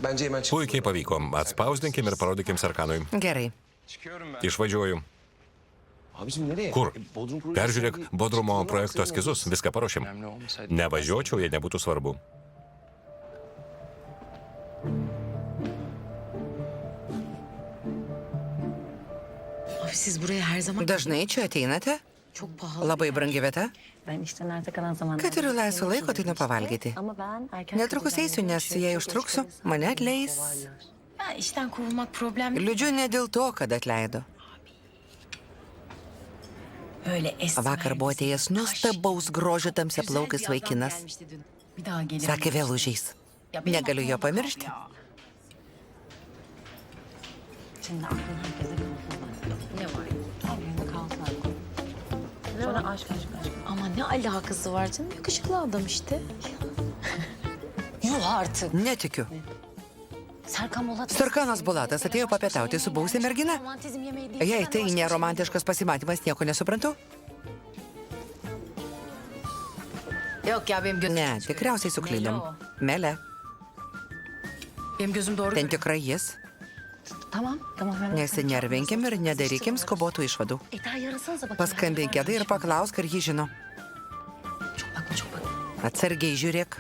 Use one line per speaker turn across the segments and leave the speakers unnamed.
Puikiai pavyko. Atspausdinkim ir parodykim Serkanui.
Gerai.
Išvažiuoju. Kur? Peržiūrėk Bodrumo projekto eskizus. Viską paruošim. Nevažiuočiau, jei nebūtų svarbu.
Dažnai čia ateinate? Labai brangi vieta? Kai turiu laisvo laiko, tai nepavalgyti. Netrukus eisiu, nes jei užtruksiu, mane atleis. Liūdžiu ne dėl to, kad atleido. Vakar buvo atėjęs nuostabaus grožio tamsiaplaukis vaikinas. Sakė, vėl užeis. Negaliu jo pamiršti.
Ama ne alakası var canım? Yakışıklı adam işte. Yuh artık.
Netikiu. Serkanas Bulatas atėjo papietauti su buvusia mergina. Jei tai neromantiškas pasimatymas, nieko nesuprantu. Ne, tikriausiai suklydom. Mele. Ten tikrai jis. Nesinervinkim ir nedarykim skubotų išvadų. Paskambink Edai ir paklausk, ar jį žino. Atsargiai žiūrėk.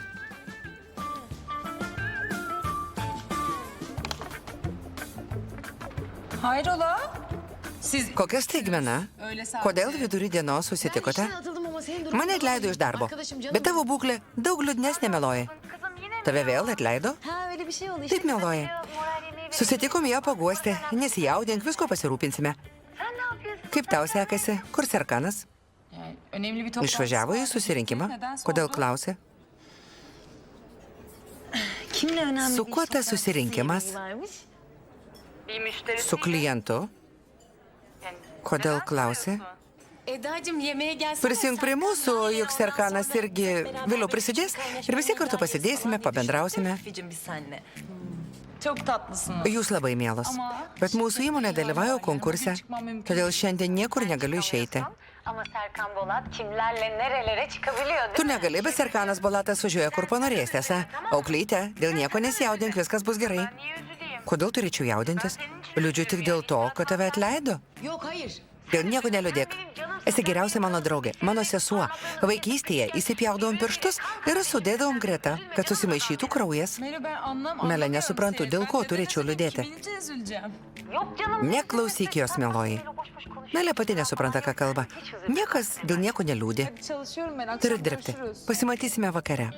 Hayrola?
Kokia staigmena? Kodėl vidury dienos susitikote? Mane atleido iš darbo, bet tavo būklė daug liūdnesnė, meloji. Tave vėl atleido? Taip, meloji. Susitikom ją paguosti, nesijaudink, visko pasirūpinsime. Kaip tau sekasi? Kur Serkanas? Išvažiavo į susirinkimą? Kodėl klausė? Su kuo tas susirinkimas? Su klientu? Kodėl klausė? Prisijung prie mūsų, juk Serkanas irgi vėliau prisidės ir visi kartu pasidėsime, pabendrausime. Jūs labai mielos, bet mūsų įmonė dalyvauja konkurse, todėl šiandien niekur negaliu išeiti. Tu negali, bet Serkanas Bulatas važiuoja kur panorės, tiesa. Auklyte, dėl nieko nesijaudink, viskas bus gerai. Kodėl turėčiau jaudintis? Liūdžiu tik dėl to, kad tave atleido. Dėl nieko neliūdėk. Esi geriausia mano draugė, mano sesuo. Vaikystėje įsipjaudavom pirštus ir sudėdavom greta, kad susimaišytų kraujas. Mele, nesuprantu, dėl ko turėčiau liūdėti. Neklausyk jos, meloji. Mele pati nesupranta, ką kalba. Niekas dėl nieko neliūdė. Turiu dirbti. Pasimatysime vakare.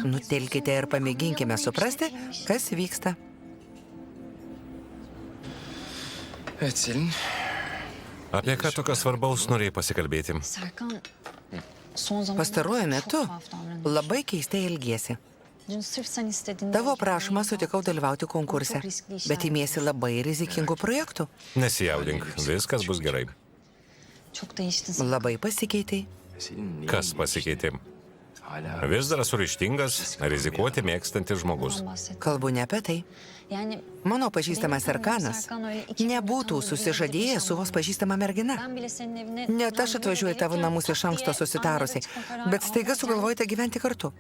Nutelkite ir pamėginkime suprasti, kas vyksta.
Apie ką tokio svarbaus norėjai pasikalbėti?
Pastaruoju metu labai keistai elgiesi. Tavo prašymą sutikau dalyvauti konkurse, bet imiesi labai rizikingų projektų.
Nesijaudink, viskas bus gerai.
Labai pasikeitai.
Kas pasikeitė? Vis dar esu ryžtingas, rizikuoti mėgstantis žmogus.
Kalbu ne apie tai. Mano pažįstamas Serkanas nebūtų susižadėjęs su vos pažįstama mergina. Net aš atvažiuoju tavo namus iš anksto susitarusiai, bet staiga sugalvojate gyventi kartu.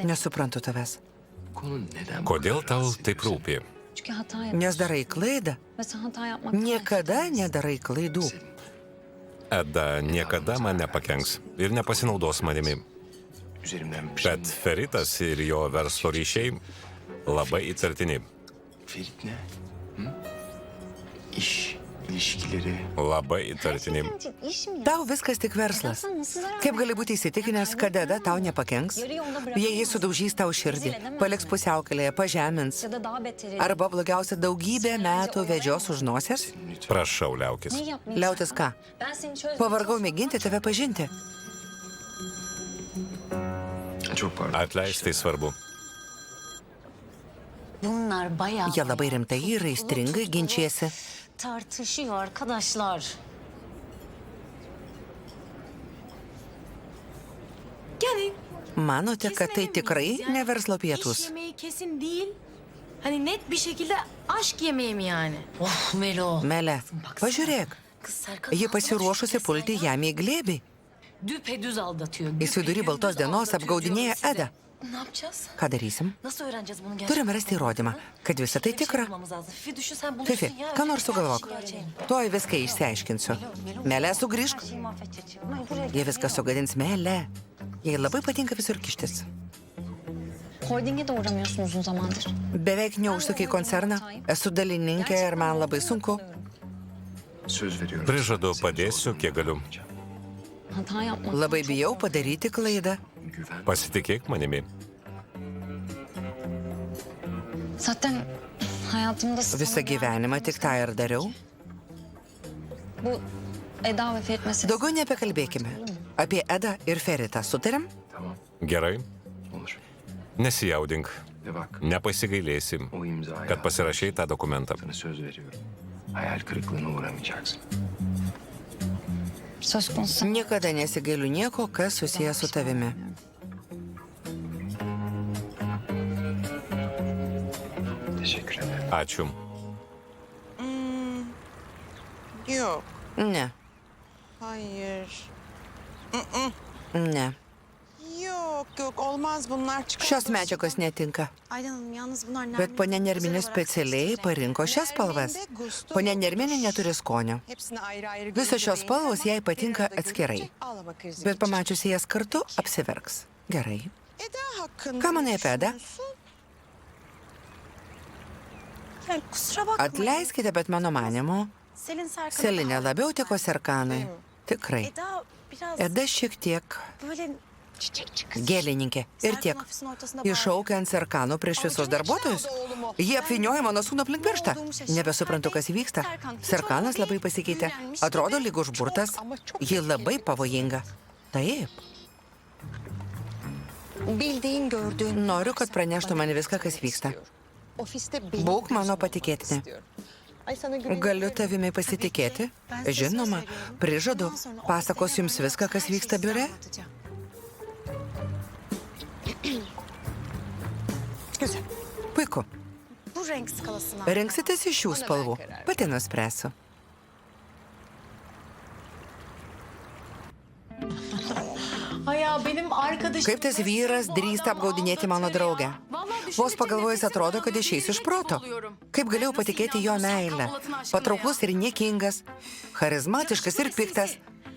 Nesuprantu tavęs.
Kodėl tau taip rūpi?
Nes darai klaidą. Niekada nedarai klaidų.
Eda niekada man nepakenks ir nepasinaudos manimi. Bet Feritas ir jo verslo ryšiai labai įtartini. Labai įtartini.
Tau viskas tik verslas. Kaip gali būti įsitikinęs, kad Eda tau nepakenks? Jei jis sudaužys tau širdį, paliks pusiaukelėje, pažemins, arba blogiausia daugybę metų vedžios už nosies?
Prašau, liaukis.
Liautis ką? Pavargau mėginti tave pažinti.
Atleisti tai svarbu.
Jie labai rimtai ir aistringai ginčiasi.
Tartışıyor arkadaşlar.
Manote, kad tai tikrai ne verslo pietus?
İş yemeği kesin değil. Hani net bir şekilde aşk yemeği mi yani? Oh Melo.
Mele, pažiūrėk. Ji pasiruošusi pulti jam į glėbį.
Düpedüz aldatıyor.
Jis vidury baltos dienos apgaudinėja Edą.
Ne yapacağız?
Ką darysim?
Nasıl öğreneceğiz bunu gerçekten?
Turime rasti įrodymą, kad visa tai tikra.
Fifi düşün sen bulursun
Fifi,
ya.
ką nors sugalvok. Tuoj viską išsiaiškinsiu. Melė, sugrįžk. Jie viską sugadins, Melė. Jai labai patinka visur kištis.
Holding'e de uğramıyorsun uzun zamandır.
Beveik neužsukai koncerną. Esu dalininkė ir man labai sunku.
Prižadu, padėsiu, kiek galiu.
Hata yapmak.
Labai bijau padaryti klaidą.
Pasitikėk manimi.
Zaten hayatımda
Visą gyvenimą tik tą ir dariau.
bu Eda ve Ferit meselesi.
Daugiau nebekalbėkime. Apie Edą ir Feritą sutarėm?
Gerai? Nesijaudink. Nepasigailėsi, kad pasirašei tą dokumentą.
Hayal kırıklığına uğramayacaksın.
Söz konusu.
Niekada nesigailiu nieko, kas susijęs su tavimi.
Teşekkür ederim.
Ačiū.
Yok,
Ne,
hayır.
ne.
Yok, olmaz bunlar çıkar.
Šios medžiagos netinka.
Aydan Hanım, yalnız bunlar nermin.
Bet ponia Nerminė specialiai parinko šias spalvas. Ponia Nerminė neturi skonio.
Hepsini ayrı ayrı
Visos šios
göndereyim.
spalvos jai patinka
Bir arada
atskirai.
görünce ağlama krizi
Bet
geçirir.
pamačiusi jas kartu, apsiverks. Gerai.
Eda hakkında
Ką manai
ne
apie Edą?
düşünüyorsun? Yani kusura bakma.
Atleiskite, bet mano manimu,
Selin Serkan'a
Selinė
daha-
labiau tiko Serkanui. Tikrai.
Eda biraz
Eda šiek tiek
böyle çiçek çıkıyor.
gėlininkė. Ir tiek. Iššaukia ant Serkanų prieš visus darbuotojus. Jie apvinioja mano sūnų aplink pirštą. Nebesuprantu, kas įvyksta. Serkanas labai pasikeitė. Atrodo lyg užburtas. Ji labai pavojinga. Taip.
Bildiğin gördüğün.
Noriu, kad praneštų man viską, kas vyksta.
Ofiste benim
Būk mano
gözüm
patikėtini.
istiyorum. Ay sana güveniyorum.
Galiu tavimi pasitikėti? Žinoma, prižadu, pasakosiu jums viską, kas vyksta biure.
Güzel.
Puiku.
Bu renk skalasına.
Rinksitės iš šių spalvų. Pati nuspręsiu.
Ay ya benim arkadaşım...
Kaip tas vyras drįsta apgaudinėti mano draugę? Vos pagalvojus atrodo, kad išeis iš proto. Kaip galėjau patikėti jo meilę? Patrauklus ir niekingas, charizmatiškas ir piktas,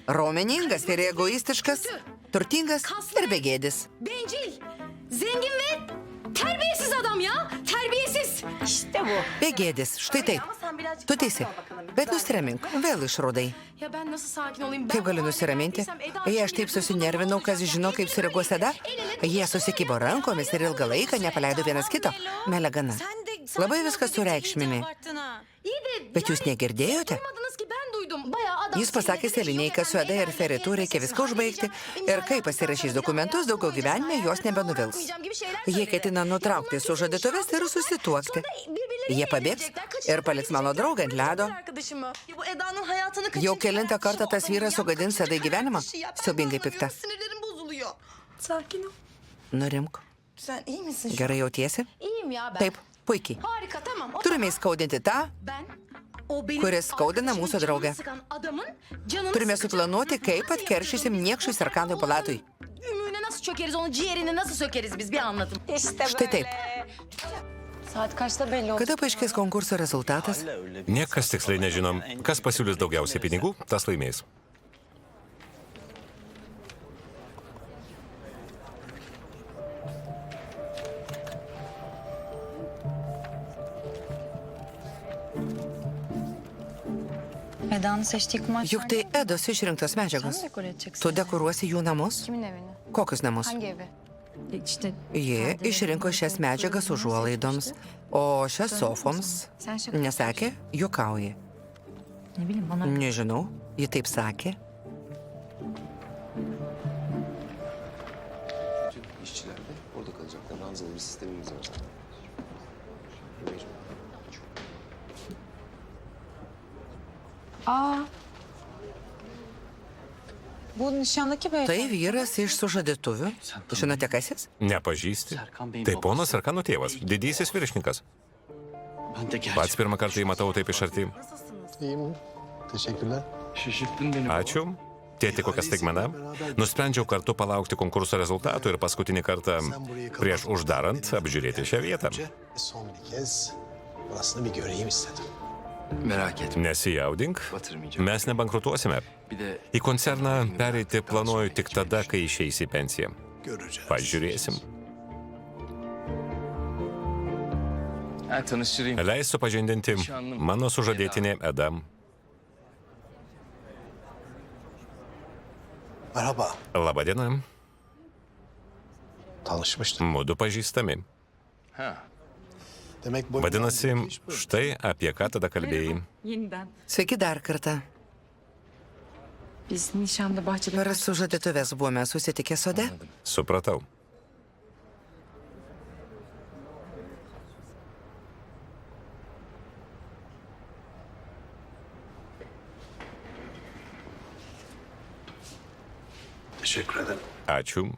raumeningas ir egoistiškas, turtingas ir begėdis.
Bencil, zengin ve terbiyesiz adam ya. Terbiyesiz. İşte bu.
Begėdis, štai taip. Tu teisi. Bet nusramink, vėl išrudai.
Ya ben nasıl sakin olayım?
Kaip galiu nusiraminti? Jei aš taip susinervinau, kas žino, kaip sureaguos Eda, jie susikibo rankomis ir ilgą laiką nepaleido vienas kito. Melė gana. Labai viskas sureikšmini. Bet jūs negirdėjote?
Duymadınız ki ben duydum. Bayağı adam...
Jis pasakė Selinei, kad su Eda ir Feritu reikia viską užbaigti ir kai pasirašys dokumentus, daugiau gyvenime jos nebenuvils. Jie ketina nutraukti sužadėtuves ir susituokti. Jie pabėgs ir paliks mano draugą ant ledo.
Bu Eda'nın hayatını
Jau kelintą kartą tas vyras sugadins Edai gyvenimą. Siaubingai pikta.
Sinirlerim bozuluyor. Sakin ol.
Nurimk.
Sen iyi misin?
Gerai jautiesi?
İyiyim ya ben.
Taip, puikiai.
Harika tamam. O
Turime įskaudinti tą,
ben o benim
kuris skaudina mūsų
arkadaşımın
draugę.
canını sıkan adamın canını
Turime
sıkacak
suplanuoti,
adamın
kaip atkeršysim niekšui Serkanui Palatui.
ümüğüne nasıl çökeriz, onun ciğerini nasıl sökeriz biz bir anlatın.
Štai taip.
Saat kaçta belli olacak?
Kada paaiškės konkurso rezultatas?
Niekas tiksliai nežinom, kas pasiūlys daugiausiai pinigų, tas laimės.
Eda'nın seçtiği kumaş.
Juk tai Edos išrinktos medžiagos.
Sen dekore edeceksin.
Tu dekoruosi jų namus?
Kimin evini?
Kokius namus?
Hangi evi? İşte
Ji išrinko šias medžiagas užuolaidoms, o šias sofoms.
sen şaka.
Nesakė, juokauji.
Ne bileyim bana.
Nežinau, ji taip sakė.
İşçiler de orada kalacaklar. Ranzalı bir sistemimiz var zaten. Mecbur.
Aa. Bu nişandaki bey.
Tai vyras iš sužadėtuvių. Žinote, kas jis?
Nepažįsti? Tai ponas Serkanų tėvas, didysis viršininkas.
Ben de gerçek.
Pats pirmą kartą jį matau taip iš arti.
İyiyim. Teşekkürler.
Şaşırttın beni.
Ačiū. krutėti kokią staigmeną, nusprendžiau kartu palaukti konkurso rezultatų ir paskutinį kartą prieš uždarant apžiūrėti šią vietą.
Son bir kez burasını bir göreyim istedim.
Merak etme.
Nesijaudink,
Batırmayacağım.
mes nebankrutuosime.
Bir de
Į koncerną pereiti planuoju tik tada, kai išeisi į pensiją.
Göreceğiz.
Pažiūrėsim.
tanıştırayım.
Leis supažindinti mano sužadėtinė Eda.
Merhaba.
Labadiena,
Tanışmıştık.
mudu pažįstami.
Demek bu
Vadinasi, štai apie ką tada kalbėjai.
Yeniden.
Sveiki dar kartą.
Biz nişanda bahçede...
Per sužadėtuvės buvome susitikę sode.
Supratau.
Teşekkür ederim.
Ačiū.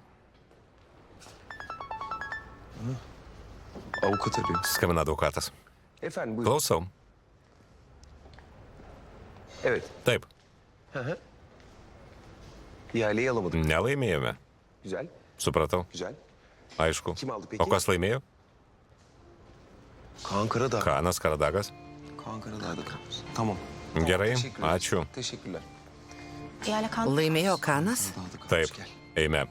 Avukat arıyor.
Skambina advokatas.
Efendim buyurun.
Klausau.
Evet.
Taip,
İhaleyi alamadık.
nelaimėjome.
Güzel.
Supratau.
Güzel.
Aišku.
Kim aldı peki?
O kas laimėjo?
Kaan Karadağ.
Kanas Karadagas.
Kaan Karadağ'da kalmış. Tamam.
Gerai,
Teşekkür ederiz.
ačiū.
Teşekkürler.
İhale kan
Laimėjo Kanas.
Karadağ'da
Taip,
kalmış. Gel.
eime.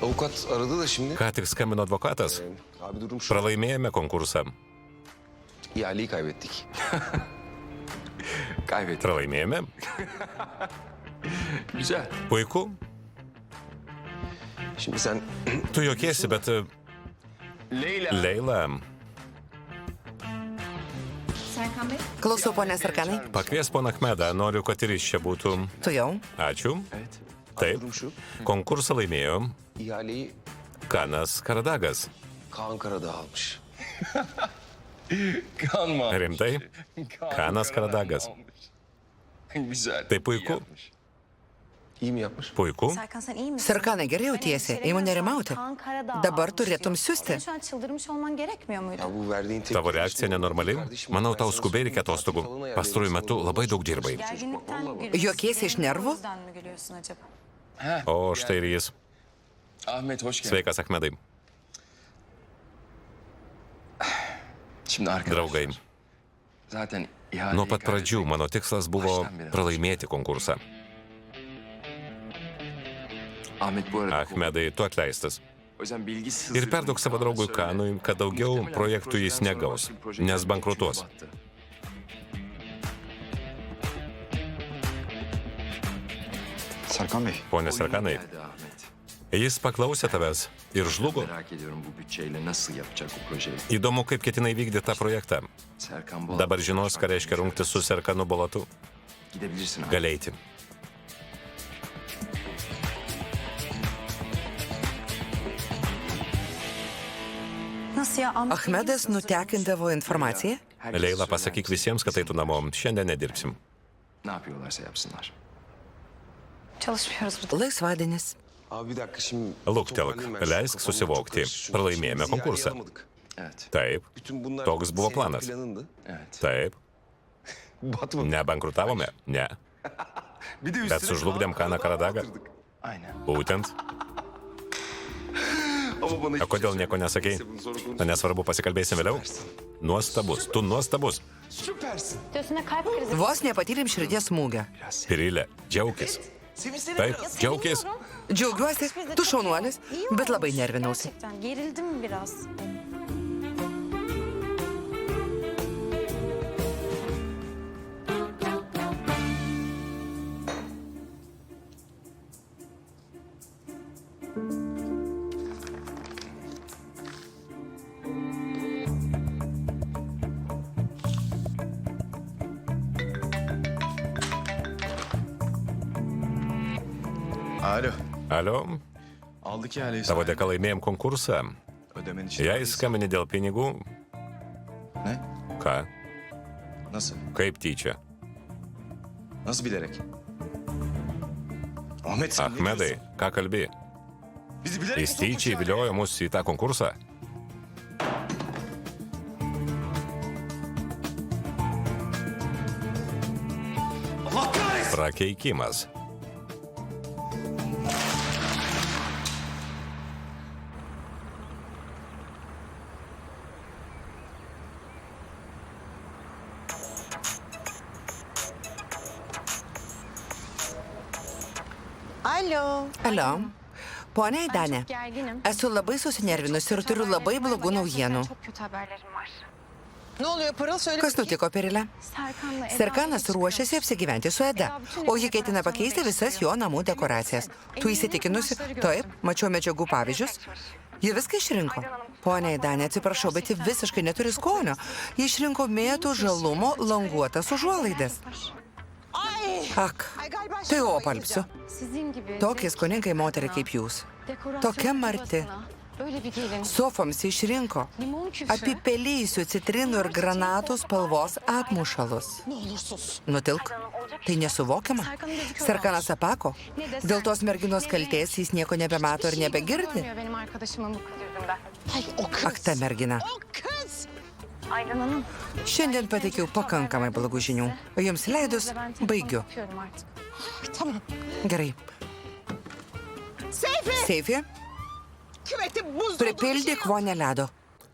Avukat aradı da şimdi.
Ką tik skambino advokatas.
Abi durum şu.
Pralaimėjome konkursą.
İhaleyi kaybettik. Kaybettik.
Pralaimėjome.
Güzel.
Puiku.
Şimdi sen
Tu jokiesi, bet Leila,
Serkan Bey.
Klausau, ponė Sarkanai.
pakvies poną Achmedą, noriu, kad ir jis čia būtų.
Tu jau?
Ačiū.
evet.
Taip,
Durum şu.
konkursą laimėjo
İhaleyi
Kanas Karadagas.
Kaan Karadağ almış. Kaan mı?
Rimtai? Kanas Karadagas.
Güzel.
Tai puiku.
İyi mi yapmış?
Puiku.
Serkan sen iyi misin?
Sarkanai, gerai jautiesi, imu nerimauti. Dabar turėtum siųsti.
Şu an çıldırmış olman gerekmiyor muydu?
Ya bu verdiğin tepki...
Tavo reakcija nenormali. Manau, tau skubiai reikia atostogų. Pastaruoju metu labai daug dirbai.
Gerginlikten mi gülüyorsun?
Juokiesi iš nervų?
O yüzden mi gülüyorsun acaba?
O štai ir jis.
Ahmet hoş geldin.
Sveikas, Achmedai.
Şimdi arkadaşlar.
Draugai,
Zaten ihaleyi
nuo pat pradžių mano tikslas buvo pralaimėti konkursą.
Ahmet bu arada...
Achmedai, tu atleistas.
O yüzden bilgisiz...
Ir perduok savo draugui Kanui, kad daugiau projektų jis negaus, nes bankrutuos.
Serkan Bey.
Pone Sarkanai,
Nerede Ahmet?
jis paklausė tavęs ir žlugo.
Merak ediyorum bu bütçeyle nasıl yapacak bu projeyi.
Įdomu, kaip ketinai vykdyti tą projektą.
Serkan Bolat.
Dabar žinos, ką reiškia rungtis su Serkanu Bolatu.
Gidebilirsin abi.
Gali eiti.
Nasıl ya?
Achmedas nutekindavo informaciją.
Herkes
Leila,
söyler
pasakyk
misin?
visiems, kad eitų namo. Šiandien nedirbsim.
Ne yapıyorlarsa yapsınlar.
Çalışmıyoruz burada.
Laisvadienis.
Abi bir dakika şimdi...
Luktelk, leisk susivokti. Pralaimėjome konkursą.
Evet.
Taip,
Bütün bunlar
toks buvo
senin
planas.
planındı. Evet.
Taip.
Batmadı.
Nebankrutavome? Ne.
Bir de
Bet sužlugdėm Kaną Karadagą.
Aynen.
Būtent.
Ama bana
O kodėl nieko nesakei? Na, nesvarbu, pasikalbėsim vėliau. Nuostabus, tu nuostabus.
Süpersin.
Diyorsun da kalp krizi.
Vos nepatyrėm širdies smūgio.
Pirilė, džiaukis. Taip, džiaukis.
Džiaugiuosi, tu šaunuolis, bet labai nervinausi.
Gerçekten gerildim biraz.
Alo.
Alio,
Aldık ihaleyi.
tavo dėka laimėjom konkursą.
Ödemen için.
Jei skambini dėl pinigų,
Ne?
ką?
Nasıl?
Kaip tyčia?
Nasıl bilerek? Ahmet sen ne
Achmedai,
diyorsun?
ką kalbi?
Bizi bilerek
Jis tyčiai viliojo mus į tą konkursą. Prakeikimas.
Alio. Pone Aidanė,
Gerginim.
esu labai susinervinusi ir turiu labai blogų naujienų.
Çok kötü haberlerim var.
Kas nutiko, Perilė? Serkanas ruošiasi apsigyventi su Eda, o ji ketina pakeisti visas jo namų dekoracijas. Tu įsitikinusi? Taip, mačiau medžiagų pavyzdžius. Ji viską išrinko. Pone Aidanė, atsiprašau, bet ji visiškai neturi skonio. Ji išrinko mėtų žalumo languotas užuolaidas. Ak, tai opalpsiu.
Sizin gibi
Tokie skoningai moteriai kaip jūs.
dekorasyon
Tokia marti.
provasına Böyle bir gelin.
Sofoms išrinko
Limon küfü.
apipelysių citrinų ir granatų spalvos apmušalus. Nutilk. Tai nesuvokiama. Serkanas apako. Dėl tos merginos kaltės jis nieko nebemato ir nebegirdi.
Görmüyor benim arkadaşımın bu kız yüzünden.
Ak, ta mergina.
Aydan Hanım.
Šiandien pateikiau pakankamai blogų žinių. O jums leidus, baigiu.
Öpüyorum artık.
Gerai. Seifi, pripildyk vonę ledo.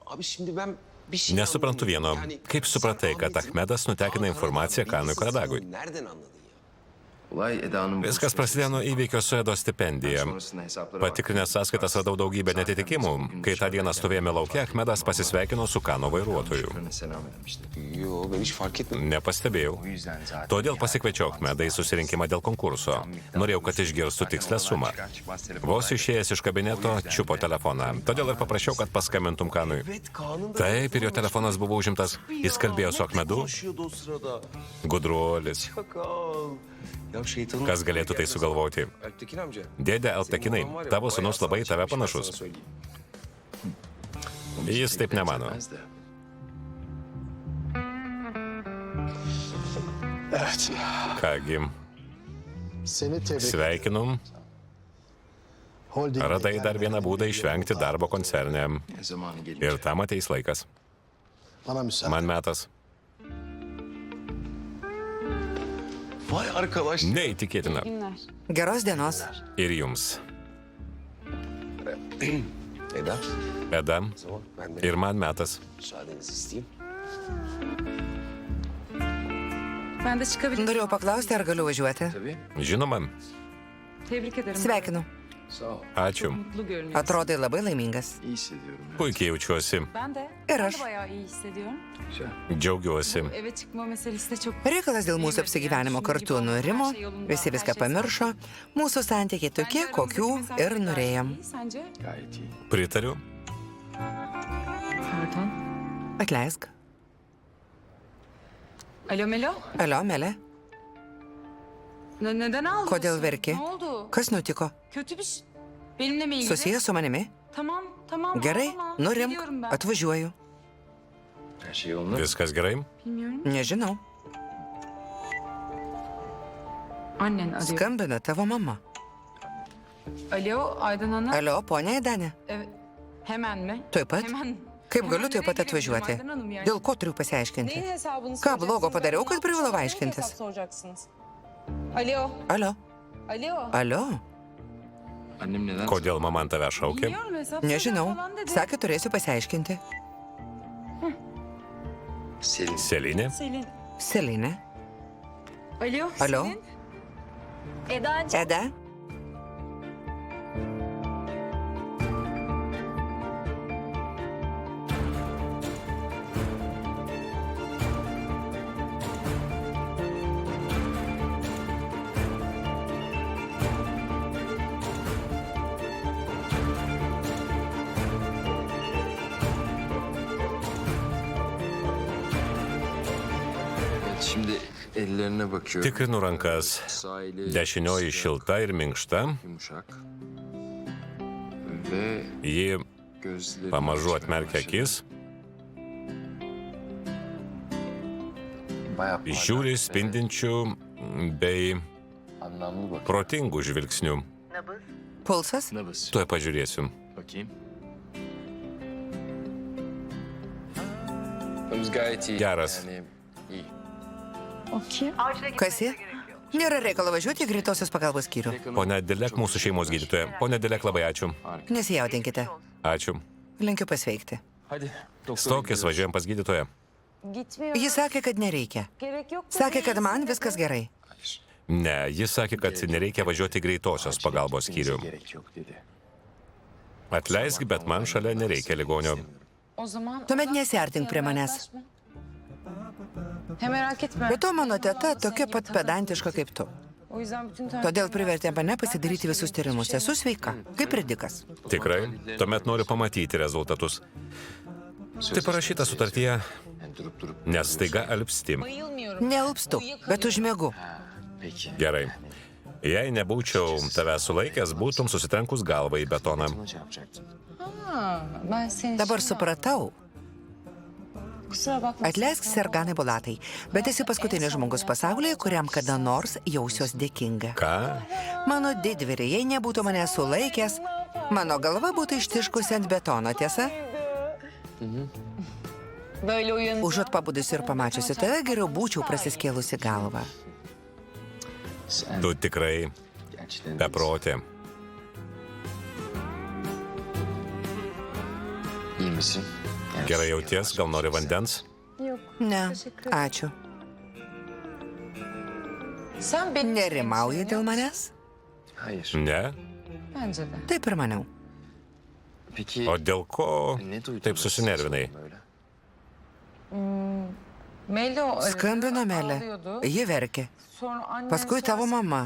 Abi şimdi ben bir şey
Nesuprantu vieno.
anlamadım. Yani
Kaip supratai, kad Ahmedas nutekino informaciją Kanui Karadagui?
Nereden anladın ya? Olay Eda'nın...
Viskas prasidėjo nuo įvykio su Edo stipendija. Patikrinęs sąskaitas radau daugybę netitikimų. Kai tą dieną stovėjome laukia, Ahmedas pasisveikino su Kano vairuotoju.
Yo, ben hiç fark etmedim.
Nepastebėjau. Todėl pasikviečiau Ahmedą į susirinkimą dėl konkurso. Norėjau, kad išgirstų tikslę sumą. Vos išėjęs iš kabineto, čiupo telefoną. Todėl ir paprašiau, kad paskambintum Kanui. Taip, ir jo telefonas buvo užimtas. Jis kalbėjo su Ahmedu. Gudruolis. Kas galėtų tai sugalvoti?
Alptekin amca.
Dėdė Alptekinai, tavo sūnus labai į tave panašus. Jis taip nemano.
Evet.
Kągi,
Seni tebrik
sveikinu.
Holding
Radai dar vieną būdą išvengti darbo koncerne.
Zamanı gelince.
Ir tam ateis laikas.
Bana müsaade.
Man metas.
Vay arkadaş.
Neįtikėtina.
Geros dienos.
Ir jums.
Eda,
Eda,
o zaman ben de
ir man metas.
müsaadenizi isteyeyim.
Ben de çıkabilirim.
Norėjau paklausti, ar galiu važiuoti.
Tabii.
Žinoma,
Tebrik ederim.
Sveikinu.
Sağ ol.
ačiū.
Mutlu görünüyorsun.
Atrodai labai laimingas.
İyi hissediyorum.
Puikiai jaučiuosi.
Ben de.
Ir
Ben
aš.
de bayağı iyi hissediyorum.
Güzel.
Džiaugiuosi.
Eve çıkma meselesi de çok...
Reikalas dėl mūsų apsigyvenimo kartu nurimo, visi viską pamiršo, mūsų santykiai tokie, kokių ir norėjom.
Sence?
Gayet iyi.
Pritariu.
Pardon.
Atleisk.
Alo Melo.
Alio, Melė,
Neden ağlıyorsun?
kodėl verki?
Ne oldu?
Kas nutiko?
Kötü bir şey. Benimle mi ilgili?
Susijęs su manimi?
Tamam.
Gerai,
ağlama.
nurimk,
Biliyorum ben.
atvažiuoju.
Her şey yolunda.
Viskas gerai?
Bilmiyorum.
Nežinau.
Annen arıyor.
Skambina tavo mama.
Alo Aydan Hanım.
Alio, ponia Aidanė.
Evet. Hemen mi?
Tuoj pat?
Hemen.
Kaip galiu
Hemen
taip pat
nereye girebilirim
atvažiuoti?
Aydan Hanım yani?
Dėl ko turiu pasiaiškinti? Ką blogo padariau, kad privalau aiškintis?
Alo.
Alio,
Alo.
alio.
Annem neden?
Kodėl mama ant tave šaukė?
Bilmiyorum hesap
Nežinau.
falan dedi.
Sakė, turėsiu pasiaiškinti.
Selin.
Selinė?
Selin.
Selinė.
Alo.
Alo.
Selin.
Eda.
Evet, şimdi ellerine bakıyorum.
Tikrinu rankas.
Sağ eli
Dešinioji šilta ir minkšta.
yumuşak. Ve
Ji
gözleri...
pamažu atmerkia akis,
Bayağı parlak.
žiūri spindinčių bei
Anlamlı bak.
protingų žvilgsnių.
Pulsas?
Nabız.
Tuoj pažiūrėsiu.
Bakayım. Nabız gayet iyi.
Geras.
Yani iyi.
Kas ji? Nėra reikalo važiuoti į greitosios pagalbos skyrių.
Pone Dilek, mūsų šeimos gydytoja. Pone Dilek, labai ačiū.
Nesijaudinkite.
Ačiū.
Linkiu pasveikti.
Stokis, važiuojam pas gydytoją.
Jis sakė, kad nereikia. Sakė, kad man viskas gerai.
Ne, jis sakė, kad nereikia važiuoti į greitosios pagalbos skyrių. Atleisk, bet man šalia nereikia ligonio.
O zaman...
Tuomet nesiartink prie manęs.
Merak etme.
Bet to mano teta tokia pat pedantiška kaip tu.
O yüzden bütün
Todėl privertė mane pasidaryti visus tyrimus. Esu sveika, kaip ir dikas.
Tikrai? Tuomet noriu pamatyti rezultatus. Tai parašyta sutartyje, nes staiga alpsti.
Nealpstu, bet užmiegu.
Gerai. Jei nebūčiau tave sulaikęs, būtum susitrenkus galvą į betoną.
Ben seni...
Dabar supratau.
Kusura bakma.
Atleisk, Serganai Bulatai, bet esi paskutinis žmogus pasaulyje, kuriam kada nors jausiuos dėkinga.
Ką?
Mano didvyri, jei nebūtų mane sulaikęs, mano galva būtų ištiškusi ant betono, tiesa?
Böyle uyanınca...
Užuot pabudusi ir pamačiusi tave, geriau būčiau prasiskėlusi galvą.
Tu tikrai beprotė.
İyi misin?
Gerai jauties, gal nori vandens?
Ne, ačiū.
Sen benim...
Nerimauji dėl manęs?
Hayır.
Ne?
Bence de.
Taip ir maniau.
Peki
O dėl ko
ne duydun
taip susinervinai?
böyle?
Melo...
Skambino Melė.
ağlıyordu.
Ji verkė.
Sonra annen...
Paskui tavo mama.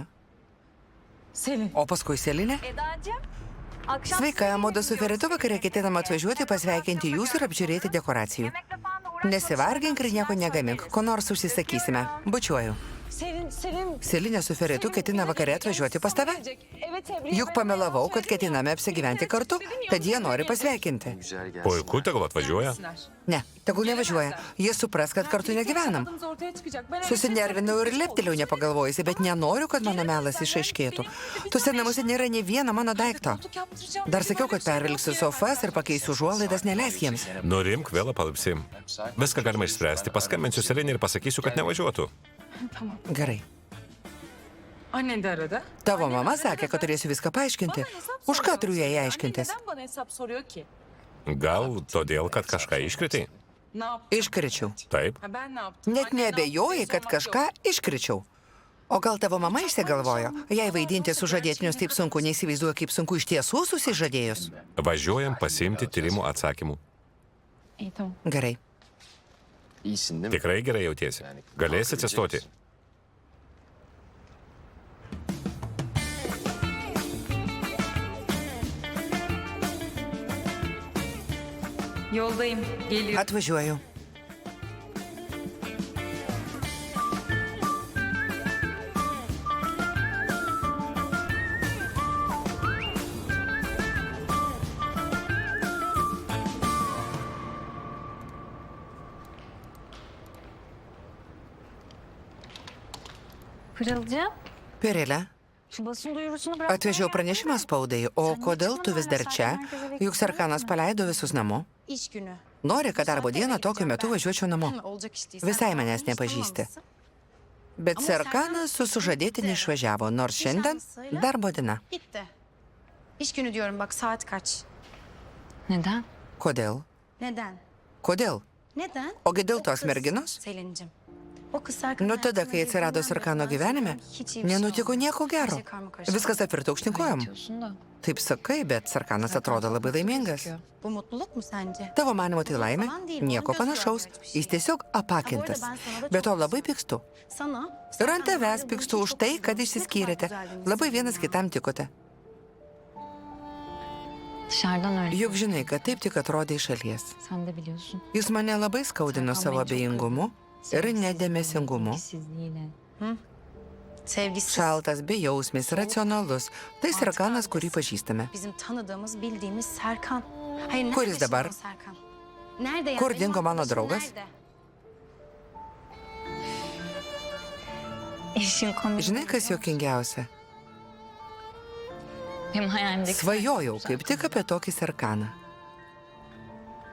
Selin.
O paskui Selinė. Sveika, mudu su Feritu vakarė ketinam atvažiuoti pasveikinti jūs ir apžiūrėti dekoracijų. Nesivargink ir nieko negamink, ko nors užsisakysime. Bučiuoju.
Selin...
Selinė su Feritu ketina vakarė atvažiuoti pas tave.
Evet,
Juk pamelavau, kad ketiname apsigyventi kartu, kad jie nori pasveikinti.
Güzel gelsin.
Puiku, tegul atvažiuoja.
Ne, tegul nevažiuoja. Jie supras, kad kartu negyvenam. Susinervinau ir lepteliau nepagalvojusi, bet nenoriu, kad mano melas išaiškėtų. Tuose namuose nėra nė vieno mano daikto. Dar sakiau, kad pervilksiu sofas ir pakeisiu užuolaidas, neleisk jiems.
Nurimk, vėl apalpsi. Viską galima išspręsti. Paskambinsiu Selinai ir pasakysiu, kad nevažiuotų.
Gerai.
Annen de aradı.
Tavo mama sakė, kad turėsiu viską paaiškinti. Už ką turiu jai aiškintis?
Neden bana hesap soruyor ki?
Gal todėl, kad kažką iškritai?
Ne yaptın?
Iškričiau.
Taip.
Ha, ben ne yaptım?
Net neabejoji, kad kažką iškričiau. O gal tavo mama išsigalvojo? Jei vaidinti sužadėtinius taip sunku, neįsivaizduoju, kaip sunku iš tiesų susižadėjus.
Važiuojam pasiimti tyrimų atsakymų.
İyi tamam.
Gerai.
İyisin değil mi?
Tikrai gerai jautiesi. Galėsi atsistoti.
Yoldayım. Geliyorum.
Atvažiuoju.
Pırılcığım,
Pirelė,
şu basın duyurusunu bırak.
atvežiau pranešimą spaudai, o kodėl tu vis dar čia? Juk Serkanas paleido visus namo.
İş günü.
Nori, kad darbo dieną tokiu metu važiuočiau namo.
Olacak iş değil.
Visai manęs nepažįsti. Bet Serkanas su sužadėtiniu išvažiavo, nors šiandien darbo diena.
Bitti. İş günü diyorum bak saat kaç?
Neden?
Kodėl?
Neden?
Kodėl?
Neden?
Ogi dėl tos merginos?
Selin'cim. O kız Serkan'ın
Nuo tada, kai
hayatına
atsirado
girdiğinden
Serkano
beri
gyvenime,
hiç iyi bir şey
nenutiko
olmadı.
nieko
Her
gero.
şey karma karışık.
Viskas apvirto aukštinkojom.
Diyorsun da.
Taip sakai, bet Serkanas atrodo labai laimingas.
Bu mutluluk mu sence?
Tavo manimo tai laimė? Nieko panašaus. Jis tiesiog apakintas. Be to labai pykstu.
Sana...
Ir ant tavęs pykstu už tai, kad išsiskyrėte. Labai vienas kitam tikote.
Dışarıdan öyle.
Juk žinai, kad taip tik atrodė iš šalies.
Sen de biliyorsun.
Jis mane labai skaudino savo abejingumu ir nedėmesingumu.
İlgisizliğiyle.
Sevgisiz.
Šaltas, bejausmis, racionalus. Tai Serkanas, kurį pažįstame.
Bizim tanıdığımız, bildiğimiz Serkan. Hayır,
Kur
nerede
jis dabar?
şimdi o Serkan? Nerede yani?
Kur
Benim
dingo mano
arkadaşım
draugas?
nerede?
İşin komik.
Žinai, kas juokingiausia?
Benim hayalimdeki...
Svajojau kaip tik apie tokį Serkaną,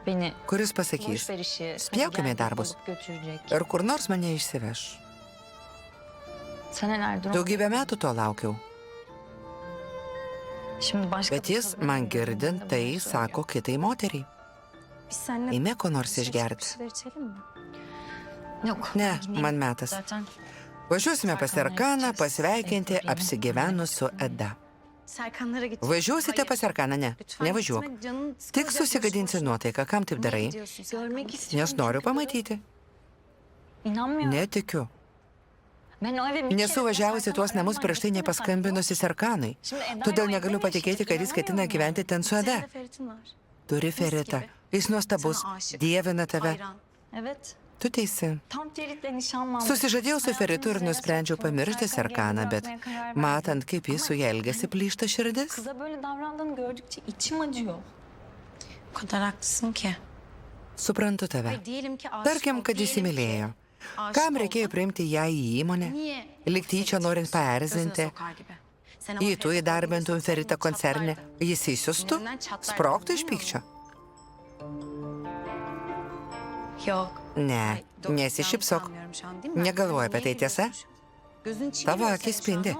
Beni
kuris pasakys,
boş ver işi.
spjaukime
hadi gel
darbus.
alıp götürecek.
ir kur nors mane išsiveš.
Senelerdir o.
Daugybę metų to laukiau.
Şimdi başka
Bet jis, man girdint, tai sako kitai moteriai.
Biz seninle
Eime ko nors
bir
išgerti.
şeyler içelim mi?
Yok.
Ne, man metas.
Zaten
Važiuosime pas Serkaną pasveikinti apsigyvenus su Eda.
Serkanlara gideceğiz.
Važiuosite pas Serkaną, ne,
Lütfen
nevažiuok.
gitme, canın
Tik
sıkılacak,
susigadinsi
boş boş.
nuotaiką, kam taip
Ne
darai?
gidiyorsun sen?
görmek istiyorum.
Nes noriu pamatyti.
İnanmıyorum.
Netikiu.
Ben o eve bir
Nesu
kere
važiavusi
Serkan'la
tuos namus
aramayı
prieš tai
gittim
nepaskambinusi Serkanai. Todėl negaliu patikėti, kad jis ketina gyventi ten su Eda.
Senin de Ferit'in var.
Turi Feritą. Jis nuostabus,
Sana aşık.
dievina tave.
Hayran.
Evet.
Tu teisi.
Tam Ferit'le nişanlandık.
Susižadėjau su Feritu ir nusprendžiau pamiršti Serkaną, bet matant, kaip jis su ja elgesi, plyšta širdis.
Kıza böyle davrandığını gördükçe içim acıyor.
O kadar haklısın ki.
Suprantu tave.
Hayır, diyelim ki aşık
Tarkim,
ol,
kad
diyelim ki
įsimylėjo.
aşık
Kam
oldun.
reikėjo priimti ją į įmonę?
Niye?
Lyg tyčia norint
Gözüne
paerzinti.
sokar gibi. Sen ama
Jei tu
Ferit'e
įdarbintum
koyulursan
Feritą
seni
koncerne,
çatlardı.
jis įsiustų,
Yüzünden çatlardı,
sprogtų iš
bilmiyor
pykčio.
Yok.
Ne, nesišypsok. Negalvoju apie tai, tiesa? Tavo akis spindi.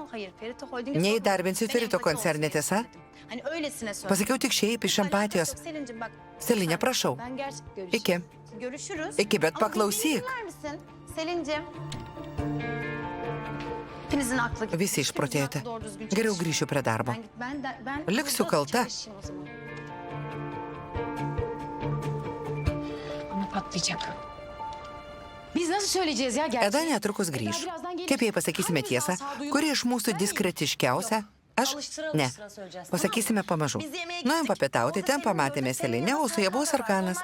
Neįdarbinsi Ferito koncerne, tiesa? Pasakiau tik šiaip iš empatijos. Selinė, prašau. Iki. Iki, bet paklausyk. Visi išprotėjote. Geriau grįšiu prie darbo. Liksiu kalta.
Ama patlayacak.
Biz nasıl söyleyeceğiz ya gerçeği?
Eda netrukus grįš. Kaip jai pasakysime tiesą, kuri iš mūsų diskretiškiausia? Aš? Ne. Pasakysime pamažu. Nuėjom papietauti, ten pamatėme Selinę, o su ja buvo Serkanas.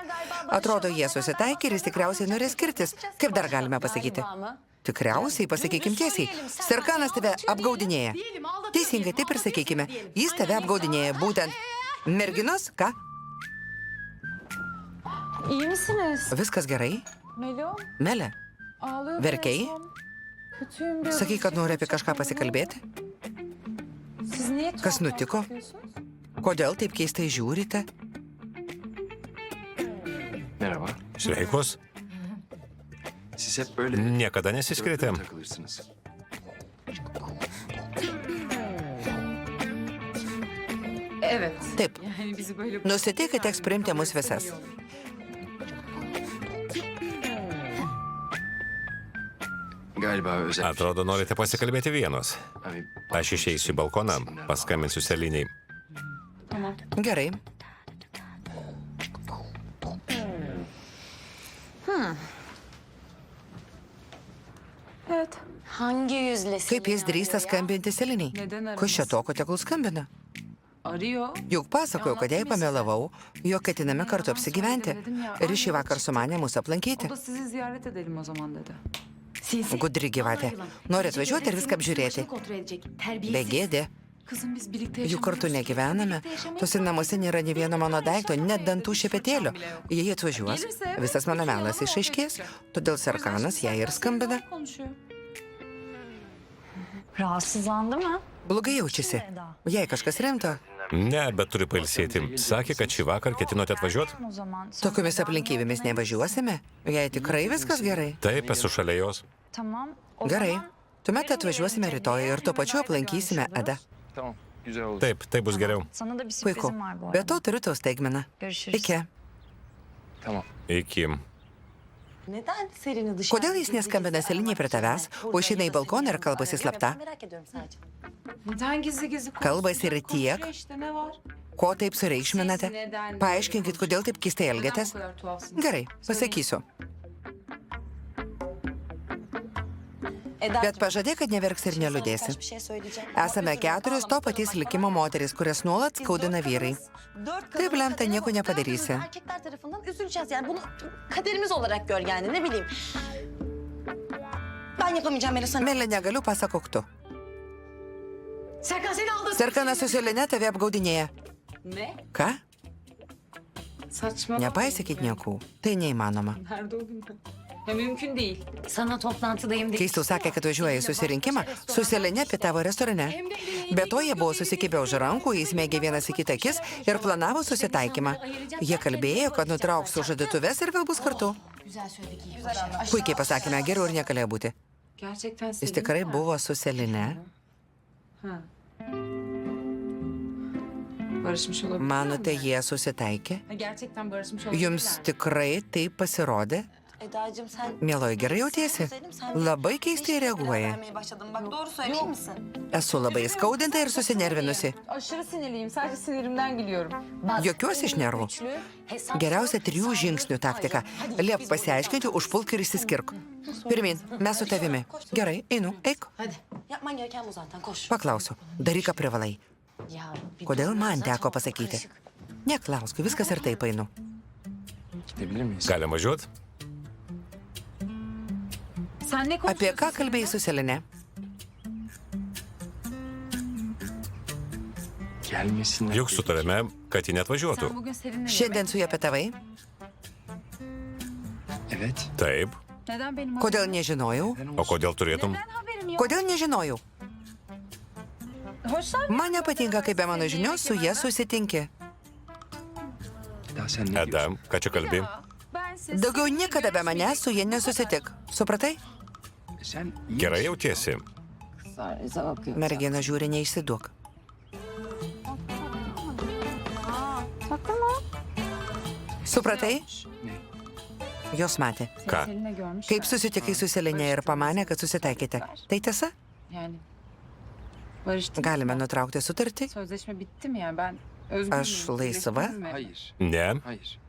Atrodo, jie susitaikė ir jis tikriausiai norės skirtis. Kaip dar galime pasakyti? Tikriausiai, pasakykim tiesiai. Serkanas tave apgaudinėja. Teisingai, taip ir sakykime. Jis tave apgaudinėja. Būtent merginos, ką?
İyi misiniz?
Viskas gerai?
Melo,
Melė,
ağlıyor.
verkėjai?
Kötüyüm biraz.
Sakai, kad nori apie kažką pasikalbėti?
Siz niye
Kas
tuhaf
nutiko?
bakıyorsunuz?
Kodėl taip keistai žiūrite?
Merhaba.
Sveikos.
Siz hep böyle
Niekada nesiskritėm.
takılırsınız.
Evet.
Taip.
Yani bizi böyle...
Nusiteik, kad teks priimti mus visas.
Galiba özel.
Atrodo, norite pasikalbėti vienos.
Abi,
Aš išeisiu į balkoną, paskambinsiu Seliniai.
Gerai.
Evet.
Hangi yüzle
Kaip jis drįsta skambinti Seliniai? Kas čia toko, tegul skambina?
Arıyor.
Juk pasakojau, kad jai pamelavau, jog ketiname kartu apsigyventi. Ir šį vakar sumanė mus aplankyti.
O da sizi ziyaret edelim o zaman dedi.
Gudri gyvatė. Nori atvažiuoti ir viską apžiūrėti. Begėdė.
Kızım biz birlikte
Juk kartu negyvename. Tuose namuose nėra nei vieno mano daikto, net dantų šepetėlio. Jei atvažiuos, visas mano melas išaiškės. Todėl Serkanas jai ir skambina.
konuşuyor.
Rahatsızlandı mı?
Blogai jaučiasi. Jei kažkas rimto,
Ne, bet turi pailsėti. Sakė, kad šį vakar ketinote atvažiuoti.
O zaman
tokiomis aplinkybėmis nevažiuosime. Jei tikrai viskas gerai.
Taip, esu šalia jos.
tamam. O
Gerai.
zaman
Tuomet atvažiuosime rytoj ir tuo pačiu aplankysime Edą.
Tamam. Güzel oldu.
Taip, tai bus geriau.
sana da bir
Puiku.
sürprizim var bu arada.
Be to turiu tau staigmeną.
Görüşürüz.
Iki.
Tamam.
Iki.
Kodėl jis neskambina Selinei prie tavęs, o išeina į balkoną ir kalbasi slapta?
Neden gizli gizli
Kalbasi ir tiek,
konuşuyor işte ne var?
ko taip sureikšminate? Paaiškinkit, kodėl taip keistai
Neden
elgiatės.
bu kadar tuhafsınız?
Gerai, pasakysiu. Bet pažadėk, kad neverksi ir neliūdėsi. Esame keturios to paties likimo moteris, kurias nuolat skaudina vyrai. Taip lemta, nieko nepadarysi.
Erkekler tarafından üzüleceğiz. Yani bunu kaderimiz olarak gör yani ne bileyim. Ben yapamayacağım Melo sana.
Melė, negaliu, pasakok tu.
Serkan seni aldı.
Serkanas su Seline tave apgaudinėja.
Ne?
Ką?
Saçmalama.
Nepaisakyti niekų. Tai neįmanoma.
Nerede o gün? Ya mümkün değil.
Sana toplantıdayım
Kai tu sakė, kad važiuoja į susirinkimą, su Seline pietavo restorane. Be to, jie buvo susikibę už rankų, įsmėgė vienas į kitą akis ir planavo susitaikymą. Jie kalbėjo, kad nutrauks sužadėtuves ir vėl bus kartu. Puikiai pasakėme, geriau ir negalėjo būti.
Gerçekten
Jis
sevdin
tikrai
mi?
buvo su Seline.
Ha. Barışmış olabilir
Manote,
mi?
jie susitaikė?
Ha, gerçekten barışmış olabilir
Jums tikrai tai pasirodė?
Eda'cığım sen...
Mieloji, gerai jautiesi?
Güzelim, sen
Labai keistai reaguoja.
vermeye başladın. Bak doğru söyleyeyim misin?
Esu labai skaudinta ir susinervinusi.
Aşırı sinirliyim. Sadece sinirimden gülüyorum.
Jokiuosi iš nervų. Geriausia 3 žingsnių taktika. Liep pasiaiškinti, užpulk ir išsiskirk. Pirmin, mes su tavimi. Gerai, einu, eik.
Yapman gereken bu zaten. Koş.
Paklausiu, daryk, ką privalai.
Ya, bir
Kodėl
dur,
man
zaten
teko
çok
pasakyti?
karışık.
Neklausk, viskas ir taip einu.
Gidebilir miyiz?
Galim važiuot?
Sen ne konuşuyorsun?
Apie ką kalbėjai su Seline?
Gelmesinler.
Juk sutarėme, kad ji net važiuotų.
Sen bugün Selin'le
Šiandien su juo pietavai?
Evet.
Taip.
Neden benim
Kodėl nežinojau?
O kodėl turėtum?
haberim yok?
Kodėl nežinojau?
Hoşlan.
Man nepatinka, kai be mano žinios su jie susitinki.
Eda sen ne
Eda,
diyorsun?
ką čia kalbi?
Ben siz...
Daugiau niekada be manęs su jie nesusitik. Supratai?
Sen iyi
Gerai jautiesi.
Sarıza bakıyor.
Mergina žiūri, neišsiduok. Supratai?
Ne?
Jos matė.
Ką?
Selin'le görmüş.
Kaip susitikai su Seline ir pamanė, kad susitaikėte. Tai tiesa?
Yani. Barıştık.
Galime nutraukti sutartį?
Sözleşme bitti mi yani? Ben özgür
Aš
müyüm?
laisva?
Birleştiniz mi?
Hayır.
Ne.
Hayır.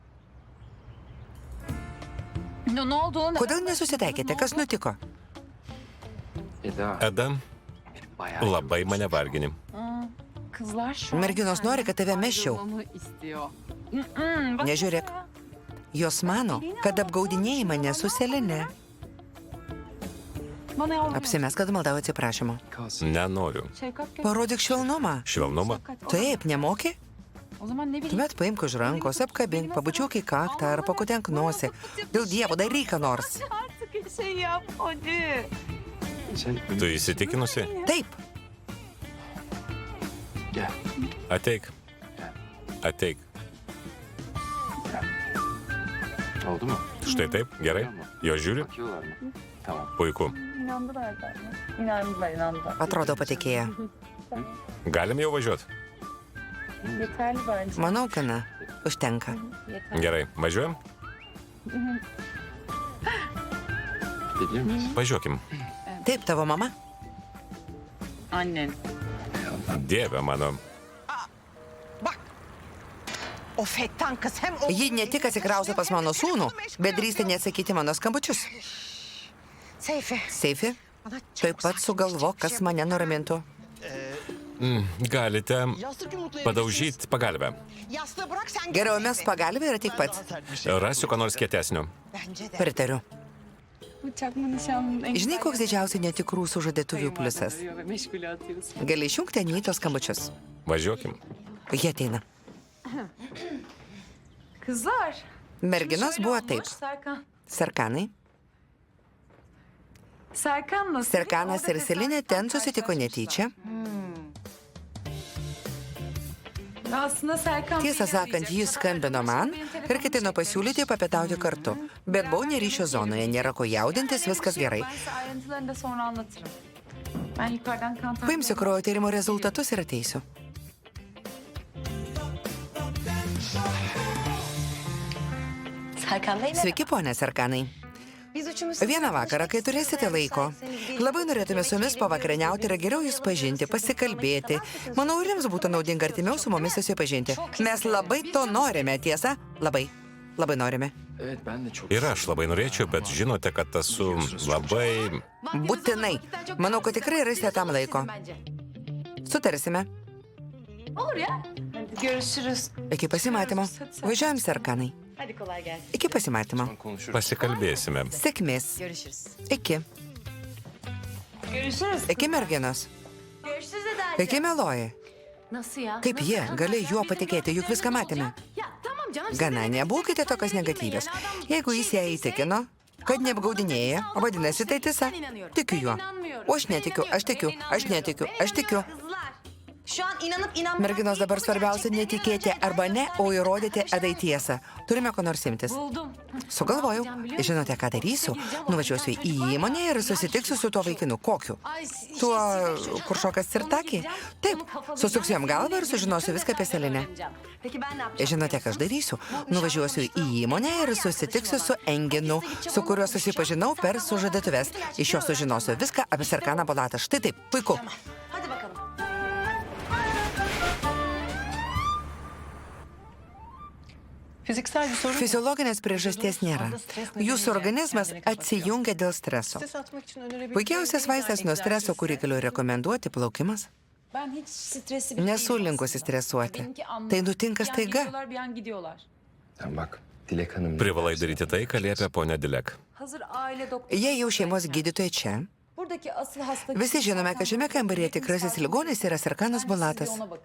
Ne oldu?
Kodėl nesusitaikėte? Kas nutiko?
Eda.
Eda,
Beni bayağı
labai mane vargini.
Kızlar şu an
Merginos nori, kad tave mesčiau.
ayrılmamı istiyor.
Nežiūrėk. Jos mano, kad apgaudinėjai mane su Seline.
Bana yavrum.
Apsimes, kad maldau atsiprašymo.
kalsın.
Nenoriu.
Şefkat gö-
Parodyk švelnumą.
Švelnumą?
Taip, nemoki?
O zaman ne bileyim.
Tuomet paimk už rankos, apkabink, pabučiuok į kaktą ar pakutenk nosį. Dėl dievo, daryk ką nors.
Artık bir şey yap hadi.
Sen
Tu įsitikinusi?
Taip,
Gel.
Ateik. Ateik.
Oldu mu?
Štai taip, gerai. Jo žiūri?
Bakıyorlar mı? Tamam.
Puiku.
İnandılar.
atrodo patikėję.
Galim jau važiuoti?
Yeterli bence.
Manau, kana. Užtenka.
Gerai, važiuojam?
Gidebilir miyiz?
Važiuokim.
Taip, tavo mama?
Annen.
Dieve mano.
Ji ne tik atsikrausė pas mano sūnų, bet drįsta neatsakyti mano skambučius. Seifi, taip pat sugalvok, kas mane nuramintų.
Galite padaužyti pagalbę.
Geriau mes pagalbę ir ateik pats.
Rasiu ką nors kietesnio.
Pritariu.
Bıçak mı nişanlının en
Žinai, koks didžiausiai netikrų sužadėtuvių pliusas?
arıyor ve meşgule atıyorsun.
Gali išjungti Anytos skambučius.
Važiuokim.
Jie ateina.
Kızlar.
Merginos
şöyle
buvo
olmuş,
taip.
Serkan.
Serkanai.
Serkan'la
Serkanas ir Selinė ten susitiko netyčia.
Aslında Serkan
Tiesą sakant, jis skambino man ir ketino pasiūlyti papietauti kartu. Bet buvau ne ryšio zonoje, nėra ko jaudintis, viskas gerai.
Ben size ayrıntılarını da sonra anlatırım. Ben yukarıdan kan
Paimsiu kraujo tyrimo rezultatus ir ateisiu.
Serkan Bey'le
Sveiki, ponė Serkanai.
biz üçümüz...
Vieną vakarą, kai turėsite laiko. Labai norėtume su jumis pavakarieniauti ir geriau jūs pažinti, pasikalbėti. Manau, ir jums būtų naudinga artimiau su mumis susipažinti. Mes labai to norime, tiesa? Labai. Labai norime.
Evet ben de çok...
Ir aš labai norėčiau, bet žinote, kad esu labai...
Būtinai. Manau, kad tikrai rasite tam laiko. Sutarsime.
Olur ya. Hadi görüşürüz.
Iki pasimatymo. Važiuojam, Serkanai.
Hadi kolay gelsin.
Iki pasimatymo.
Konuşuruz.
Pasikalbėsime.
Sėkmės. Iki.
Görüşürüz.
Iki merginos.
Görüşürüz Eda'cığım.
Iki meloji.
Nasıl ya?
Kaip jie gali juo patikėti, juk viską matėme.
Ya tamam canım.
Gana, nebūkite tokios negatyvios. Jeigu jis ją įtikino, kad neapgaudinėja, vadinasi, tai tiesa. Tikiu juo. O aš netikiu, aš tikiu, aš netikiu, aš tikiu.
Kızlar.
Şu an inanıp inanmamak
Merginos, dabar svarbiausia netikėti arba ne, o įrodyti Edai tiesą. Turime ko nors imtis.
Buldum.
Sugalvojau. Žinote, ką darysiu? Nuvažiuosiu į įmonę ir susitiksiu su tuo vaikinu. Kokiu? Tuo, kur šokas cirtakį? Taip, susuksiu jam galvą ir sužinosiu viską apie Selinę.
Peki ben ne yapacağım?
Žinote, ką aš darysiu? Nuvažiuosiu į įmonę ir susitiksiu su Enginu, su kuriuo susipažinau per sužadėtuves. Iš jo sužinosiu viską apie Serkaną Bolatą. Štai taip, puiku.
Hadi bakalım.
Fiziksel bir sorun.
Fiziologinės priežasties nėra. Jūsų organizmas atsijungia dėl streso.
Stres atmak için önerebilirim.
Puikiausias vaistas nuo streso, kurį galiu rekomenduoti, plaukimas.
Ben hiç stresli
Nesu linkusi stresuoti. Tai nutinka staiga.
Bir an gidiyorlar.
Sen bak Dilek Hanım.
Privalai daryti tai, ką liepia ponia Dilek.
Hazır aile doktoru.
Jei jau šeimos gydytojai čia,
Buradaki asıl hasta.
visi žinome, kad šiame kambaryje tikrasis ligonis yra Serkanas Bolatas.
Ona bakın.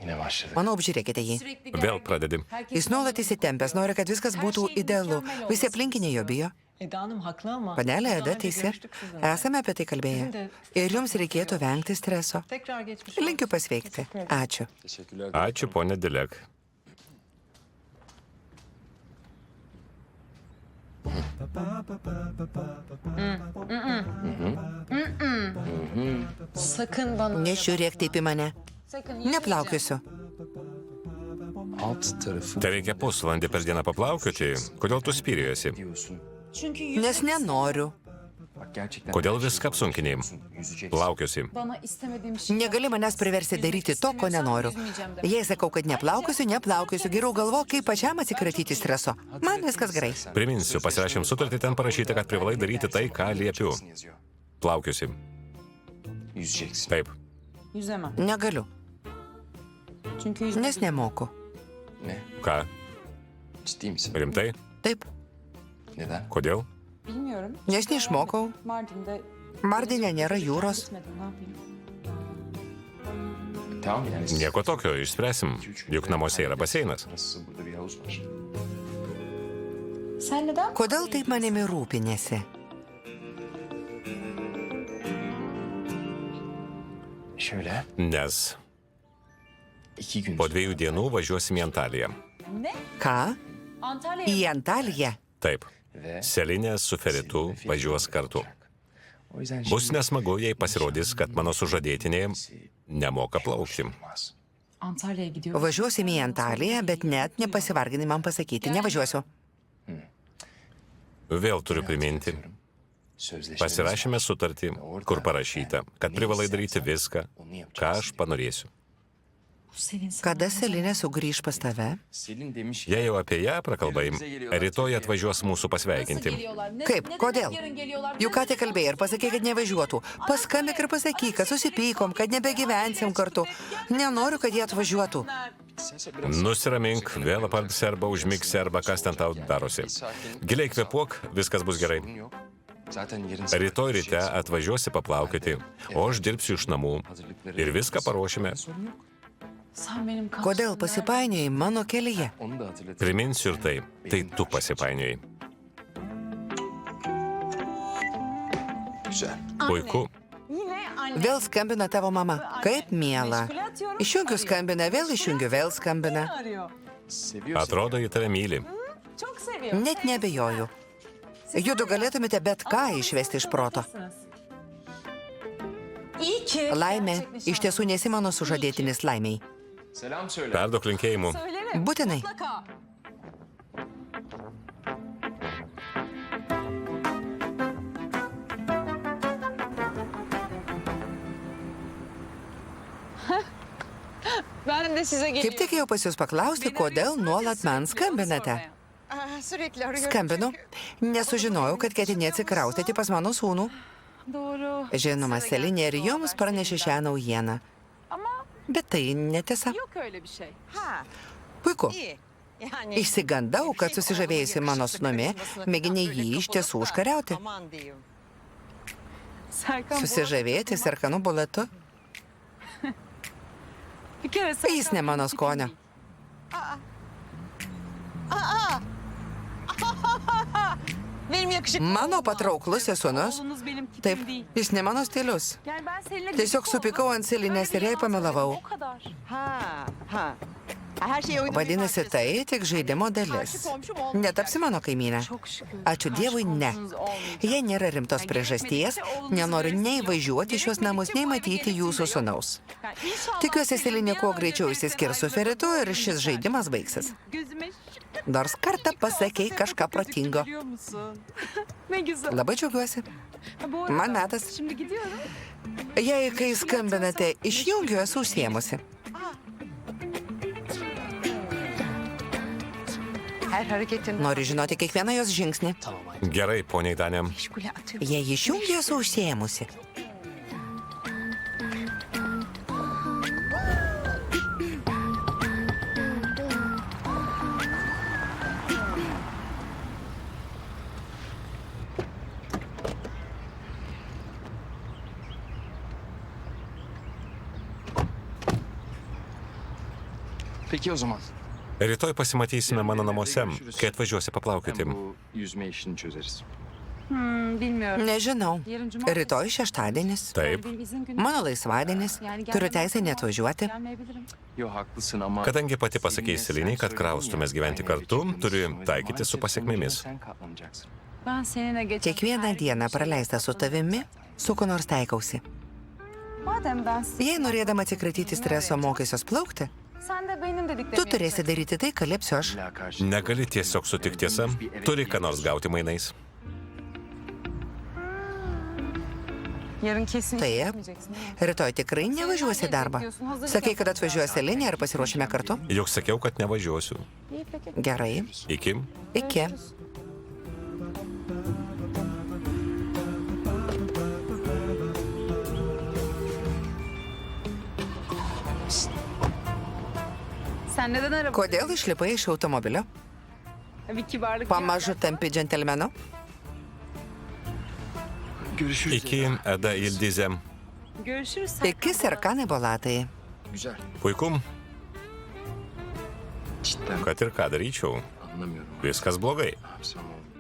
Yine başladı.
Manau, apžiūrėkite jį.
Sürekli
Vėl pradedi.
Jis nuolat įsitempęs, nori, kad viskas būtų idealu. Visi aplinkiniai jo bijo.
Eda Hanım haklı ama.
Panelė Eda teisi. Esame apie tai kalbėję. Ir jums reikėtų vengti streso.
Tekrar geçmiş.
Linkiu pasveikti. Ačiū.
Teşekkürler.
Ačiū, ponia Dilek.
Sakın bana.
Nežiūrėk taip į mane.
Sakın.
Neplaukiusiu.
Alt tarafı
Tai reikia pusvalandį per dieną paplaukioti. Kodėl tu spyrijosi?
diyorsun.
Çünkü
Nes nenoriu.
Bak gerçekten.
Kodėl viską apsunkinėjai?
Yüzeceksin.
Plaukiusi.
bana istemediğim şey.
Negali manęs priversti daryti to, ko nenoriu. Jei sakau, kad neplaukiusiu, geriau galvo, kaip pačiam atsikratyti streso. Man viskas gerai.
Priminsiu, pasirašėm sutartį, ten parašyta, kad privalai daryti tai, ką liepiu.
Yazıyor.
Plaukiusi.
Yüzeceksin.
Taip.
Yüzemem.
Negaliu,
Çünkü yüzme
nes nemoku.
Ne?
Ką?
Ciddi misin?
Rimtai?
Taip,
Neden?
Kodėl?
bilmiyorum.
nes neišmokau.
Mardin'de
Mardinė nėra jūros.
gitmedim. Ne yapayım?
Tamam yani.
Nieko tokio, išspręsim. Juk namuose yra baseinas.
Nasıl burada bir havuz var.
Sen neden?
Kodėl taip manimi rūpinėsi?
Şöyle.
Nes
2 gün.
po 2 dienų važiuosim į Antaliją.
Ką?
Antalya.
Į Antaliją?
Taip.
Ve
Selinė su Feritu važiuos kartu.
o yüzden
Bus nesmagu, jei pasirodys, kad mano sužadėtinė nemoka plaukti.
olmaz.
Antalya'ya gidiyorum.
Važiuosim į Antaliją, bet net nepasivarginai man pasakyti. Nevažiuosiu.
Vėl turiu priminti.
Sözleşmemiz
Pasirašėme sutartį, kur parašyta, kad privalai daryti viską, ką aš panorėsiu.
Bu Selin sana.
Kada Selinė sugrįž pas tave?
Selin demiş.
Jei jau apie ją prakalbai, rytoj atvažiuos mūsų pasveikinti.
Kaip? Kodėl? Juk ką tik kalbėjai ir pasakė, kad nevažiuotų. Paskambink ir pasakyk, kad susipykom, kad nebegyvensim kartu. Nenoriu, kad jie atvažiuotų.
Nusiramink, vėl apalpsi arba užmigsi arba kas ten tau darosi. Giliai kvėpuok, viskas bus gerai.
Yok. Zaten yarın
Rytoj ryte atvažiuosi paplaukioti, o aš dirbsiu iš namų ir viską paruošime.
Sen benim
Kodėl pasipainiojai mano kelyje?
Onu da hatırlatayım.
Priminsiu ir tai tu pasipainiojai.
Güzel.
Puiku.
Vėl skambina tavo mama. Kaip miela. Išjungiu skambina, vėl išjungiu, vėl skambina.
arıyor.
Seviyor.
Atrodo, ji tave myli.
Çok seviyor.
Net nebejoju. Judu galėtumėte bet ką išvesti iš proto.
İyi ki.
Laimė, iš tiesų nesi mano sužadėtinis laimiai.
Selam söyle.
Perduok linkėjimų.
Söylerim.
Būtinai.
Mutlaka. Ben de size
Kaip tik jau pas jūs paklausti, kodėl nuolat man skambinate. Skambinu, nesužinojau, kad ketini atsikraustyti pas mano sūnų.
Doğru.
Žinoma, Selinė ir jums pranešė šią naujieną. Bet tai netiesa.
Yok öyle bir şey.
Puiku. Išsigandau, kad susižavėjusi mano sūnumi, mėginė jį iš tiesų užkariauti.
Serkan
Susižavėti Serkanu Bolatu?
bir kere
Jis ne mano skonio.
Benim yakışıklı.
Mano patrauklusis sūnus.
Oğlunuz benim tipim
Taip,
değil.
jis ne mano stilius.
Yani ben seninle
Tiesiog
birlikte
supykau
olmam.
ant silinės ir jai
Öyle bir
pamelavau.
O kadar.
Her şey oyunun
Vadinasi, tai tik žaidimo dalis. Netapsi mano kaimynė.
Çok şükür.
Ačiū Dievui, ne.
Komşu olmayacak.
Jei nėra rimtos priežasties, nenoriu nei važiuoti į šios namus, nei matyti jūsų sūnaus.
Yani inşallah
Tikiuosi, Selinė
bir
kuo
an önce
greičiau
hep
išsiskirs su
beraber
Feritu ir
görüşürüz
šis
lütfen.
žaidimas baigsis.
Gözüme
Nors kartą pasakei kažką protingo.
biliyor musun? Ne güzel.
Labai džiaugiuosi.
Ha, bu arada
Man metas.
Şimdi gidiyorum.
Jei kai skambinate, išjungiu, esu užsiemusi. Noriu žinoti kiekvieną jos žingsnį.
Gerai, poniai Danė.
Jei išjungiu, esu užsiemusi.
Peki o zaman.
Rytoj pasimatysime mano namuose, kai atvažiuosi paplaukioti.
Hem bu yüzme işini çözeriz.
Bilmiyorum.
Nežinau.
Yarın cumartesi.
Rytoj šeštadienis.
Taip.
Benim izin günüm.
Mano laisvadienis. Turiu teisę neatvažiuoti.
Gelmeyebilirim.
Yo haklısın ama...
Kadangi pati pasakei Selinei, kad kraustumės gyventi kartu, turi taikyti su pasiekmėmis.
Sen katlanacaksın.
Ben seninle geçen
Kiekvieną dieną praleistą su tavimi, su kuo nors taikausi.
Madem ben
Jei norėdama atsikratyti streso mokysios plaukti,
sen de benim dediklerimi
tu turėsi daryti tai, ką liepsiu aš.
İlla karşı...
Negali tiesiog sutikti tiesą, turi ką nors gauti mainais.
Yarın kesin
Taip.
gitmeyeceksin, değil mi?
Rytoj tikrai nevažiuosi į darbą. Sakai, kad atvažiuoja Selinė ir pasiruošime kartu?
Juk sakiau, kad nevažiuosiu.
İyi peki.
Gerai.
Iki.
Iki.
Sen neden araba?
Kodėl išlipai iš automobilio?
Bir kibarlık.
Pamažu tampi džentelmenu?
Görüşürüz.
Iki, Eda Ildizė.
Görüşürüz. Sen
Iki Serkanai Bolatai.
Güzel.
Puiku,
Cidden
kad ir ką daryčiau,
anlamıyorum.
viskas blogai.
Ne yapsam